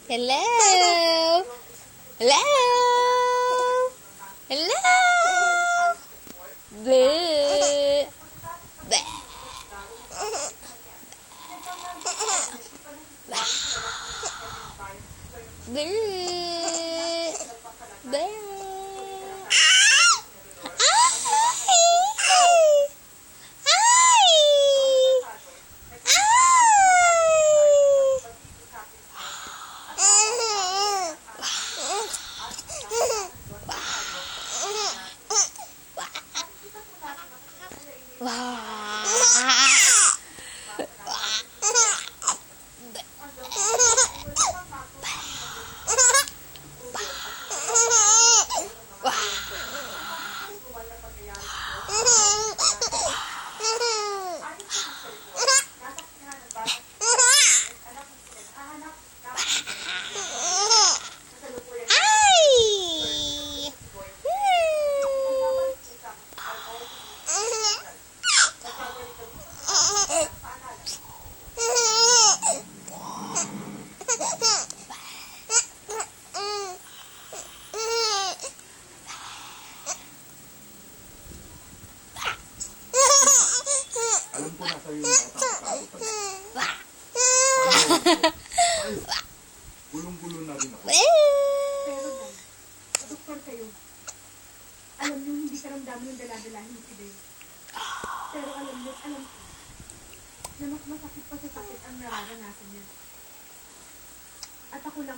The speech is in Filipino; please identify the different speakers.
Speaker 1: Hello? Hello? Hello? Bleh. Bleh. Bleh. Bleh.
Speaker 2: Alam ko na sa'yo yung nakakatakot. Gulong-gulo na rin ako.
Speaker 3: Pero na, doktor kayo. Alam niyo, hindi ka ramdaman yung daladalahin ni Siday. Pero alam ko, na mas masakit pa sa sakit ang nararanasan niya. At ako lang